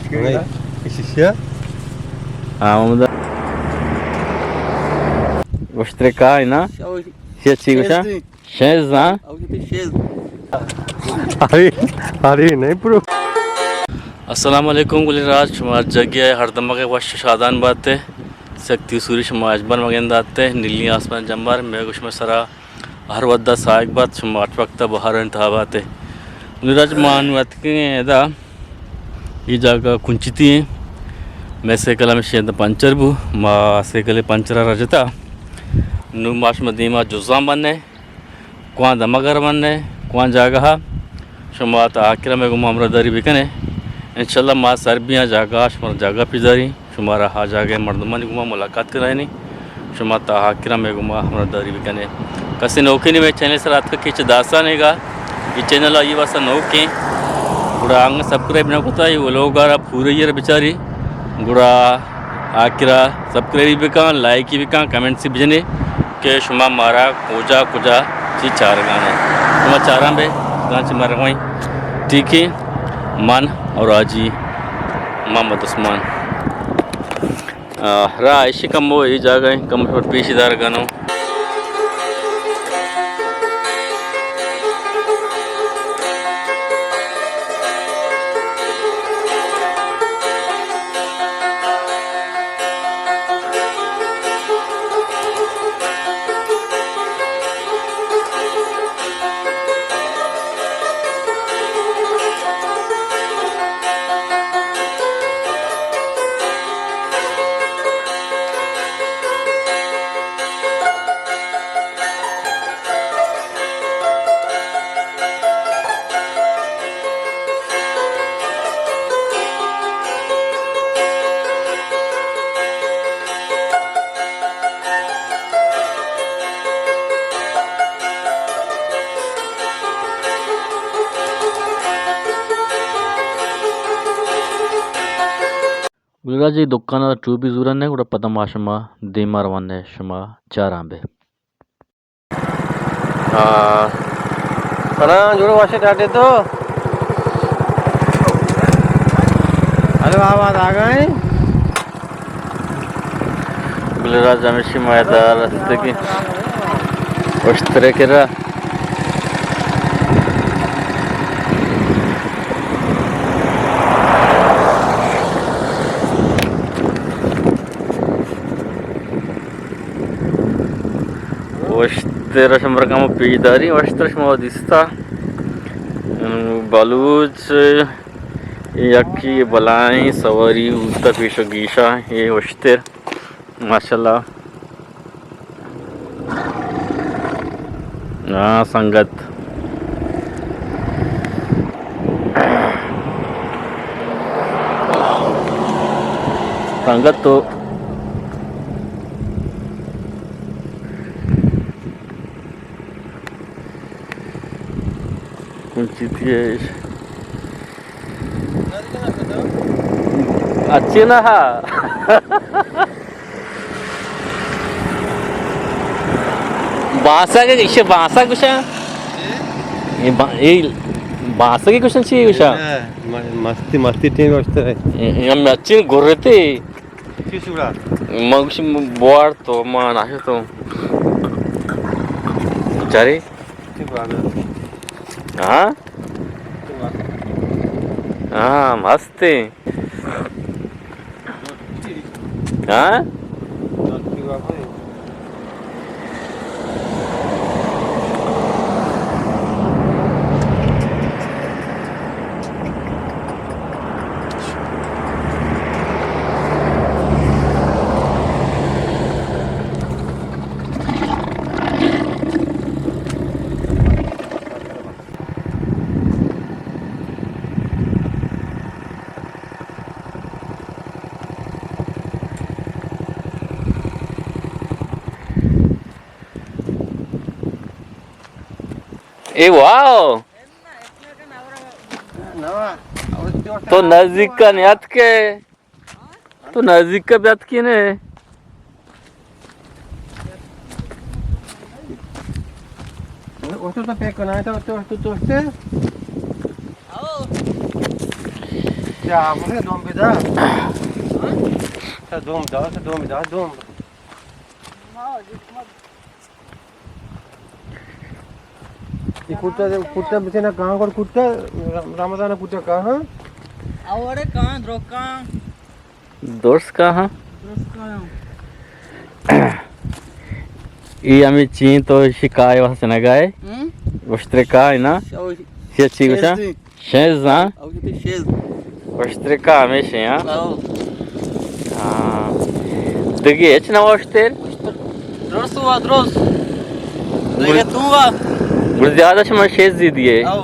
Is es hier? Mahmut. Ostreka ina. Şey çıkışa. Şez ha. अरे नहीं pro अस्सलाम वालेकुम गुलराज शुमार जगह हरदम के वश शादान बात है शक्ति सूरी शुमा अजबर मगेंद आते नीली आसमान जम्बार मैं कुछ में सरा हर वद्दा साइक बात शुमा आठ वक्त बाहर इंतहाबात है गुलराज मान बात के एदा ये जगह कुंचिती है मैं से कला में शेद पंचर बु माँ से कले पंचर रजता नु माश मदीमा जुज़ाम बनने कुआं दमगर बनने कुआं जगह शुमा आखिर में गुमा अमरदारी बिकने इंशाल्लाह माँ सरबियाँ जागा शुमार जागा पिजारी शुमारा हा जागे मर्दमानी गुमा मुलाकात करानी शुमा ताकिरा में गुमा अमरदारी बिकने कसी नौकी नहीं मैं चैनल से रात का खींच दासा नहीं गा ये चैनल आई वासा नौके गुड़ा आंग सब्सक्राइब ना होता है वो लोग आ पूरे ये बेचारी गुड़ा आखिरा सब्सक्राइब भी कहाँ लाइक भी कहाँ कमेंट से भेजने के शुमा मारा कोजा कुजा ची चार गाने शुमा चारा बे गांच मार वहीं ठीक है मान और आजी मोहम्मद उस्मान रा ऐसी कम वो ये जगह कम पेशीदार गानों गुलराज दुकान टू भी जूरन है पदमा शुमा दीमार वन है शुमा चार आंबे कना जोड़ो वाशे डाटे तो हेलो आवाज आ गए गुलराज हमेशा मायदार रास्ते की उस तरह के रहा तेरह शंबर का मो पेजदारी वस्त्र दिस्ता बलूच यकी बलाई सवारी उत्तर पेश गीशा ये वस्त्र माशाल्लाह हाँ संगत संगत तो अच्छी ना हा बांसा के इसे बांसा कुछ ये बांसा के क्वेश्चन चाहिए कुछ मस्ती मस्ती टीम वस्ते हम अच्छी गुर्रते किसुरा मगश बोर तो मान आशे तो चारे हाँ हाँ मस्त है हाँ ए वाओ तो नजदीक का नियत के तो नजदीक का बात की ने वो तो पैक करना है तो क्या आपने दोम बेदा सा दोम बेदा दोम ये कुत्ता बचे ना कहाँ पर कुत्ता रमजान कुत्ता कहाँ आवड़े कहाँ द्रोका दोस्त कहाँ द्रोका ई आम्ही चीन तो शिकाय वाचना गाय वस्त्रे काय ना się cigusa szeza आवड़े शेज wastry kamy się ja आओ dgeć na wastry द्रोस देखे तू वा गुरजादा się ma şez diye आओ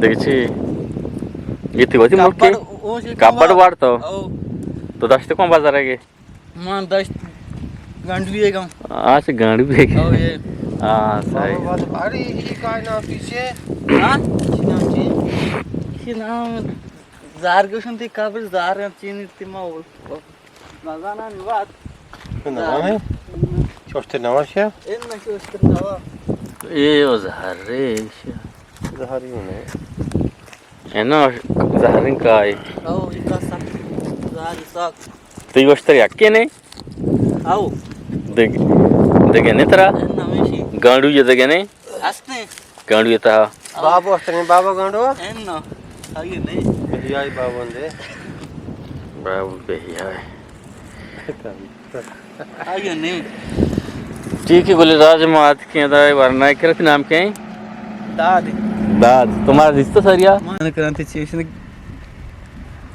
dgeci येते होती मोठी कापड वाढतो आओ तो दसते कोण बाजारा गे मान दस गांडली गांव अच्छा गाडी बेग आओ ये हां सही अरे ये काय ना पीछे हाँ नाम जार गोशन ती काबर जार चीन ती मावल नजाना निवात ना नाही छोटे नवाशा इन नशो नवा ए zahare zahari ne ena zaharin काय आओ इका sak जार sak ती गोष्ट याके नाही आओ दगे नाही तरा इन नमेशी गांडू ये दगे नाही असने गांडू येता बाबू असते बाबा गांडो इन न आगे नहीं बिहाई बाबू अंदे बाबू बेहिया आगे नहीं ठीक है बोले राज मात के दाई वरना करत नाम के दाद दाद तुम्हारा रिश्ता सरिया मान करते चेशन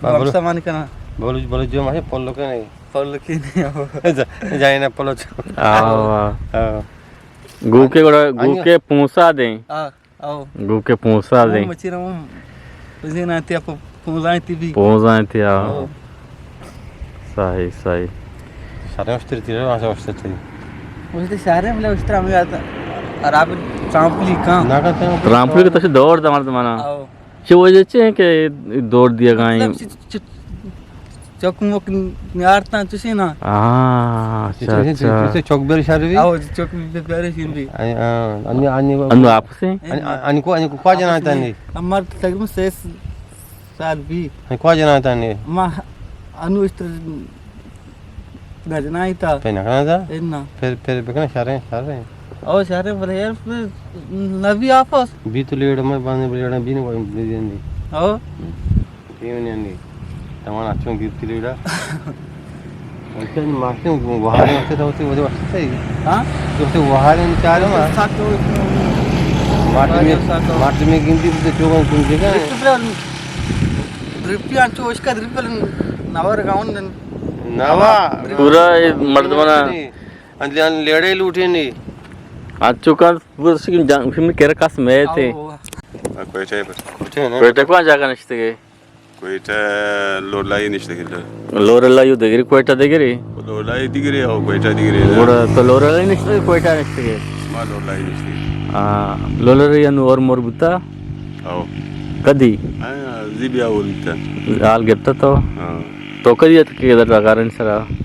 बाबू बाबू सामान करना बोलो जो माहे पल्लो के नहीं फल के नहीं आओ जाए ना पल्लो गु के पूंसा दे आओ गु के पूंसा दे मची रहा हूँ उसे ना ते आप पूंजाई ती भी पूंसा थे सही सही सारे वस्त्र तीर आशा वस्त्र थी उसे सारे मतलब उस तरह में आता और आप ट्रांपली कहाँ ना करते हैं रामपुर के तसे दौड़ दमार दमाना आओ छे वजह से के दौड़ दिया गाय चौक मुक नियारता तुसी ना अच्छा अच्छा चौकबेर शादी आओ चौक पे प्यारे सीन भी अनु आप से अनि को क्वा जना था नहीं हमार तकरीबन 6 साल भी क्वा जना था नहीं मां अनु इस गजना ही था पे ना करना था इतना फिर बेकना सारे और सारे बोले यार नबी आपस बी तो लेड़ में बांधने बलेड़ा बी ने कोई दे देंदी आओ ये नहीं आंदी तमाना अच्छों गिफ्ट लेड़ा ऐसे मारते हैं वहां होते वो अच्छे हां तो वहां ने चार मार्च में गिनती तो चोगन तुम देखा रुपया तो उसका रुपया नवर गाउन नवा पूरा मर्द बना अंदर लेड़े लूटे नहीं आज चुका पूरा सिंह जान फिल्म केर कास में थे कोयटा कोयटा को जागा नसते के कोयटा लोलाई निश्चित किल्ला लोरला यू देगरी कोयटा देगरी लोलाई दिगरी हो कोयटा दिगरी पूरा तो लोरला नसते कोयटा नसते के मा लोलाई निश्चित लोलर यानु और मोर बुता आओ कदी जिबिया बोलता आल गेता तो कदी के दर कारण सरा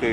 के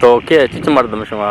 तो के चिच मर्द में शमा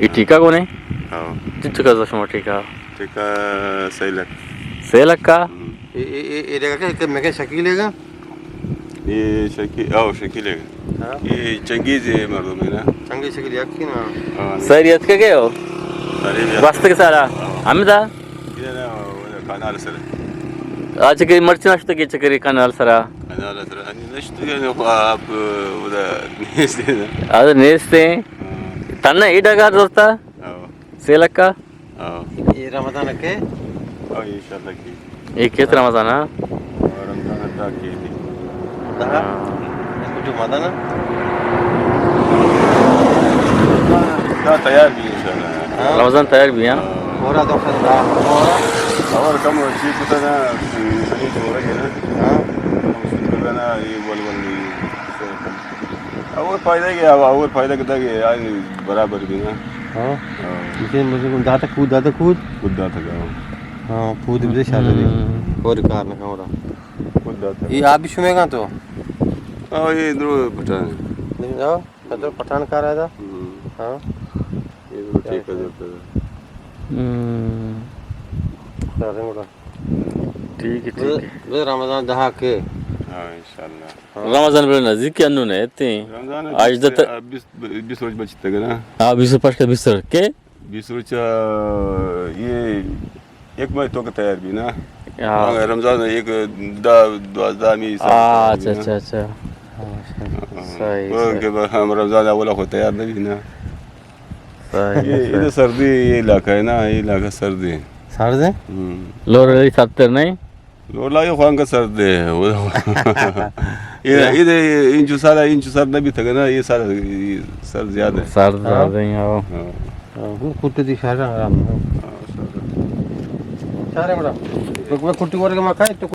ये टीका कोने आओ चिच का शमा टीका टीका सही लग का ये देखा कि मैं क्या शकीलेगा ये शकीलेगा ये चंगेज मर्दों में ना चंगे शकील याकी ना सरियत के गए हो अरे बस के सारा हम था ये ना कानाल सर आज के मर्च नष्ट के चक्री कानाल सरा कानाल सर अन्य नष्ट के आप उधर नेस्ते ಅದು ನೇಸ್ತೆ ತನ್ನ ಈಡಗಾರ ದೋಸ್ತ आओ ಸೇಲಕ್ಕ आओ ये रमजान के आओ इंशाल्लाह की ಈ ಕೇತ್ ರಮಜಾನ रमजान तक की थी दा कुछ मदा ना का तैयार भी इंशाल्लाह रमजान तयार भी हां होरा तो खंदा और कम चीज पता ना सही तो हो रहा है ना हां उसको ना ये बोल और फायदा कितना के यार बराबर भी ना हां मुझे दाता कूद खुदा था हां कूद भी शादी भी और कार ना होरा खुदा था ये आप भी सुनेगा तो ये इधर पठान नहीं जाओ तो पठान कार आया था हां ये ठीक है देते सारे मोड़ा ठीक है ठीक है बे रमजान दहा के हाँ इंशाल्लाह रमजान बड़े नजदीक के अन्नू ने ते रमजान आज दत 20 रोज बचते हैं ना हाँ 20 बिस्तर के 20 रोज ये एक महीने तो तैयार भी ना हाँ रमजान एक दो में अच्छा अच्छा अच्छा सही के बाद हम रमजान अवला को तैयार नहीं ना सही ये इधर सर्दी ये इलाका है ना ये इलाका सर्दी सार दे लोर सत्तर नहीं लोला ये खान का सर्दी है वो इधर इंचु सर नहीं था ना ये सर ज्यादा है सर ज्यादा ही आओ कुट्टी दी सारा आराम सारे मोड़ा मैं कुट्टी करके मैं खाई तो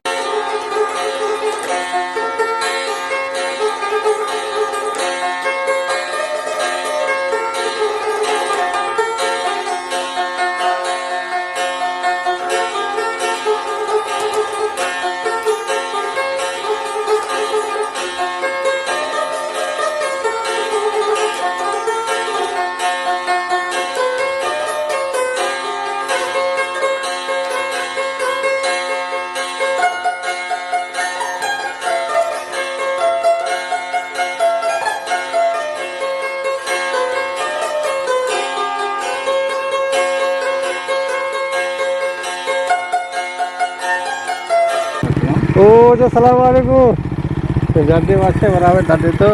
ओ जो सलाम वालेकुम जाते वास्ते बराबर दादे तो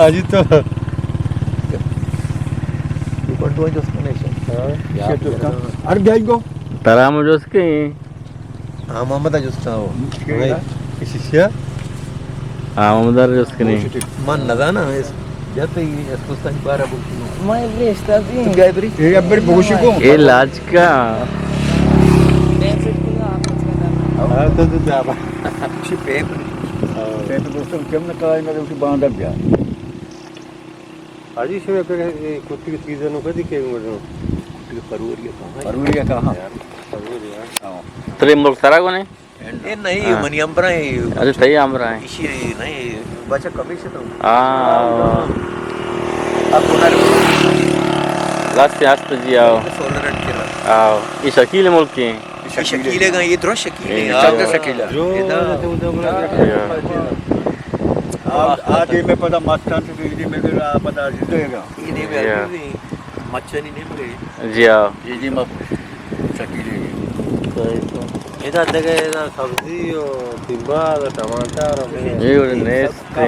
आज तो అడు బ్యాగో तरा मुझे उसके మమతా చూస్తావు శిష్య हाँ ममदार उसके नहीं మన్నదానా जाते ही अस्पताल बारा बुक మై రేస్తా ది गायत्री ఏ అబ్బరి బోషికో ये लाज का నేను పెట్టుకున్నా तो जाबा షి పేపర్ పేపర్ కోసం కెమ్న కాయన ఒకటి బాండబ్యా आज से पे कुत्ती की सीजन को दिखे मुझे कुत्ती परवरिया कहां పరువురియా కహా परवरिया तेरे मुल्क तरा को नहीं ये नहीं मनी अंबरा अरे तई आम रहा है इसी नहीं बच्चा कभी से तो हाँ अब पुनः लास्ट हाथ तो जी आओ सोलर रन के आओ ये शकील मुल्क के शकीले का ये द्रोह शकीले चंद्र शकीला जो आगे में पता मस्तान से बिजली में गिरा पता देगा ये नहीं Yeah. भी मच्छर नहीं मिले जी आओ ये जी मत शकीले इधर देखे इधर सब्जी और तिब्बा और टमाटर और ये वाले नेस्ते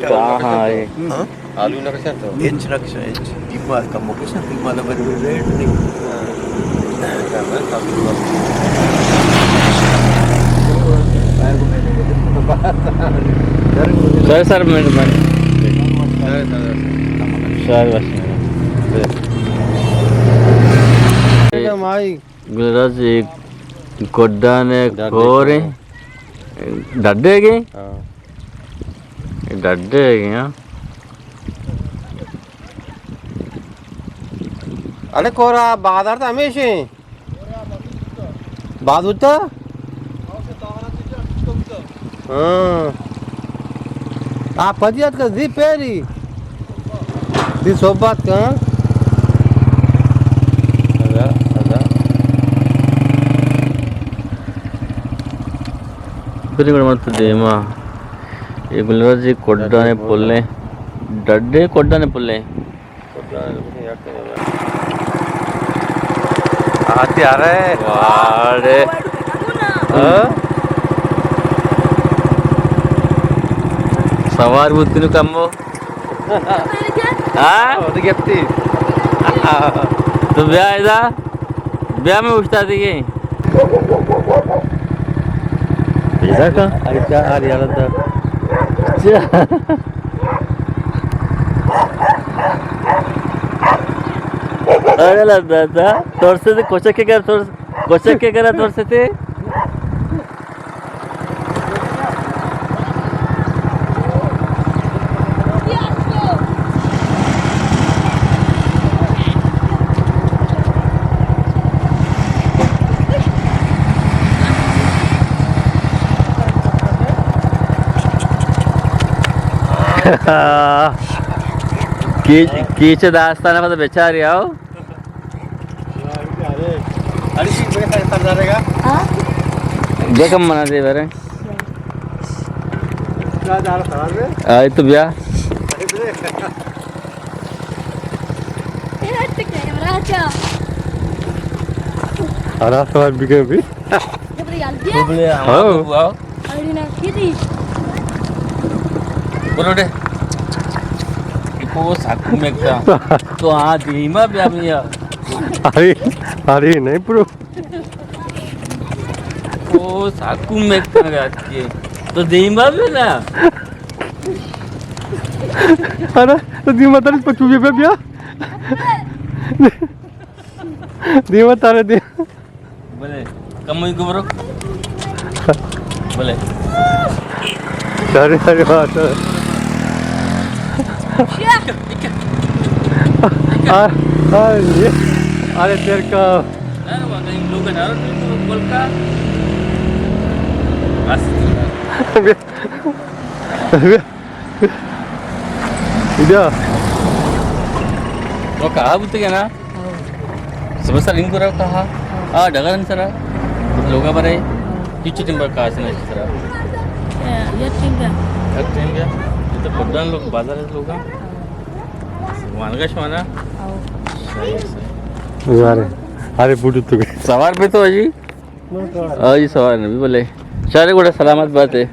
कहाँ है आलू ना कैसे तो इंच रक्षा इंच तिब्बा का मुकेश तिब्बा ना बड़े रेट नहीं सर मिनट में सर बस माई गुजरात एक गोड्डा ने खोरे डड्डे के डड्डे के हाँ अरे कोरा बाजार था हमेशा बाद होता हाँ आप फजियत का जी पेरी दी सोबत का फिर मत देमा ये गुजरात जी कोड्डा ने पुल्ले डड्डे कोड्डा ने पुल्ले आते आ रहे वाड़े सवार बुद्धि नु कम्मो हाँ वो गिफ्टी तो ब्याह इधर ब्याह में उठता थी ये इधर का अरे क्या आ रही हालत अरे लगता था तोड़ से कोचक के कर कोचक के करा तोड़ से थे कीचे दास्ताना मध्ये बेचारी आओ देखम मना दे बरे आई तो बिया Ada soal bikin bi. बोले आओ बोलो दे इको साकू में का तो हाँ धीमा बिया बिया Hari नहीं bro. ओ साकू में का के तो धीमा भी ना Ada di mata ni pacu biar biar. Di mata ada dia. बोले कम ही को ब्रो बोले Dari baat. ये अरे तेरे का ना वो कहीं लोग ना बोल का बस इधर वो कहा बोलते क्या ना सुबह सर इनको रहा कहा डगर सर लोगा बरे किच्ची टिंबर कहा से नहीं सर ये ठीक है ट्रेन गया ये तो पद्दान लोग बाजार है लोग वानगा शवाना अरे बुढ़ तू सवार पे तो अजी सवार नहीं बोले चारे गोड़ा सलामत बात है